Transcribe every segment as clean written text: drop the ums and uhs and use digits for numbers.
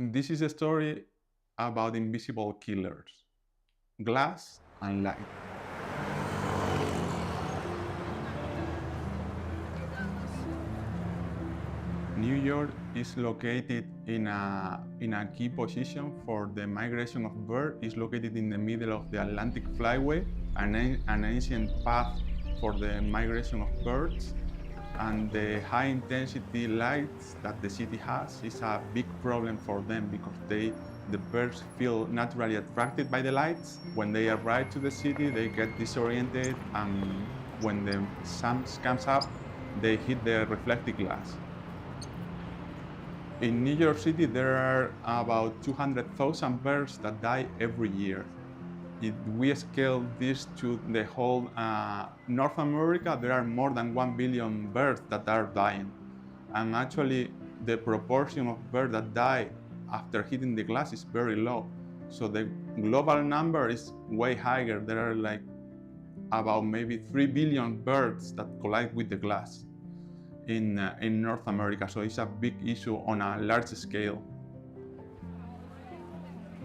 This is a story about invisible killers, glass and light. New York is located in a key position for the migration of birds. It's located in the middle of the Atlantic Flyway, an ancient path for the migration of birds. And the high intensity lights that the city has is a big problem for them because the birds feel naturally attracted by the lights. When they arrive to the city, they get disoriented, and when the sun comes up, they hit the reflective glass. In New York City, there are about 200,000 birds that die every year. If we scale this to the whole North America, there are more than 1 billion birds that are dying. And actually, the proportion of birds that die after hitting the glass is very low. So the global number is way higher. There are like about maybe 3 billion birds that collide with the glass in North America. So it's a big issue on a large scale.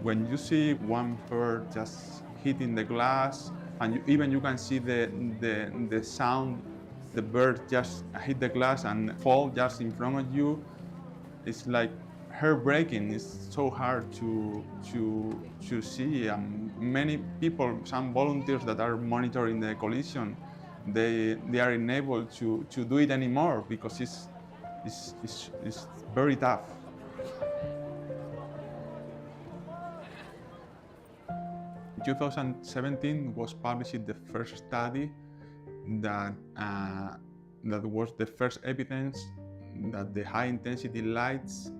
When you see one bird just hitting the glass, and you can see the sound, the bird just hit the glass and fall just in front of you, it's like heartbreaking. It's so hard to see. Many people, some volunteers that are monitoring the collision, they are unable to do it anymore because it's very tough. In 2017 was published the first study that was the first evidence that the high intensity lights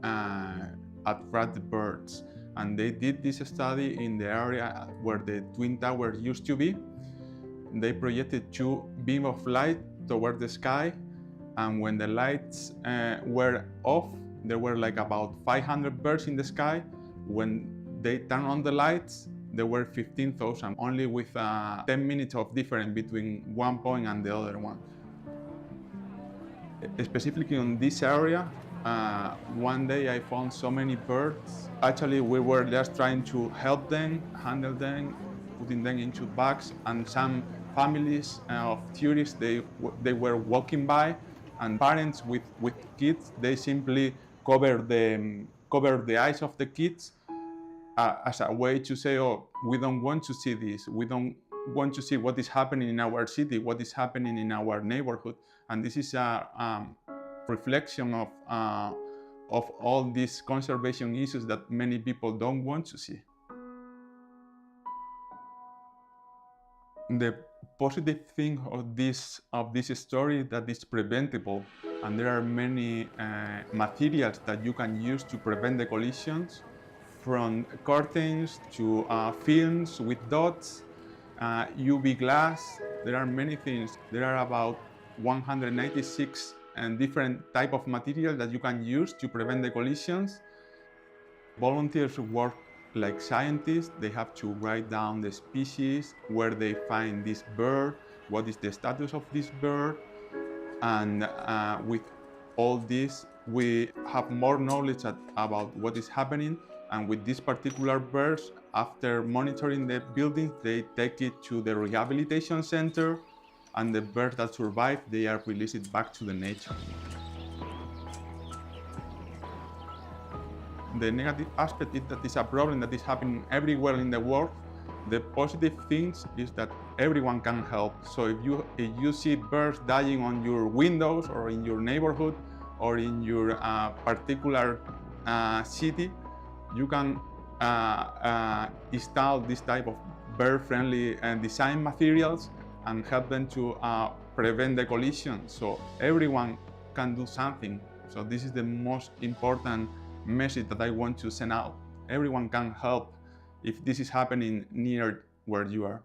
attract the birds. And they did this study in the area where the Twin Towers used to be. They projected 2 beams of light toward the sky, and when the lights were off, there were like about 500 birds in the sky. When they turned on the lights, there were 15,000, only with 10 minutes of difference between one point and the other one. Specifically in this area, one day I found so many birds. Actually, we were just trying to help them, handle them, putting them into bags, and some families of tourists, they were walking by, and parents with kids, they simply cover the eyes of the kids as a way to say, oh, we don't want to see this. We don't want to see what is happening in our city, what is happening in our neighborhood. And this is a reflection of all these conservation issues that many people don't want to see. The positive thing of this story that is preventable, and there are many materials that you can use to prevent the collisions, from curtains to films with dots, UV glass. There are many things. There are about 196 different types of material that you can use to prevent the collisions. Volunteers work like scientists. They have to write down the species, where they find this bird, what is the status of this bird, and with all this, we have more knowledge about what is happening. And with these particular birds, after monitoring the building, they take it to the rehabilitation center, and the birds that survive, they are released back to the nature. The negative aspect is that it's a problem that is happening everywhere in the world. The positive things is that everyone can help. So if you see birds dying on your windows or in your neighborhood or in your particular city, you can install this type of bird-friendly design materials and help them to prevent the collision. So everyone can do something. So this is the most important message that I want to send out. Everyone can help if this is happening near where you are.